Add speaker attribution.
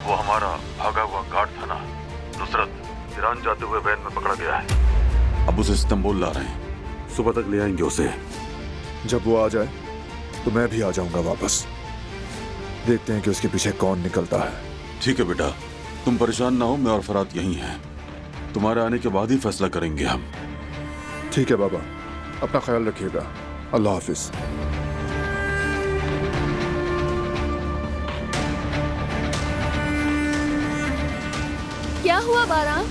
Speaker 1: वो हमारा भागा हुआ गार्ड था ना, नुसरत, ईरान जाते हुए वैन में पकड़ा गया है। अब उसे इस्तांबुल ला रहे हैं, सुबह तक ले आएंगे उसे।
Speaker 2: जब वो आ जाए तो मैं भी आ जाऊंगा वापस। देखते हैं कि उसके पीछे कौन निकलता है।
Speaker 1: ठीक है बेटा, तुम परेशान ना हो, मैं और फरात यहीं हैं। तुम्हारे आने के बाद ही फैसला करेंगे हम।
Speaker 2: ठीक है बाबा, अपना ख्याल रखिएगा। अल्लाह हाफिज।
Speaker 3: क्या हुआ बारान?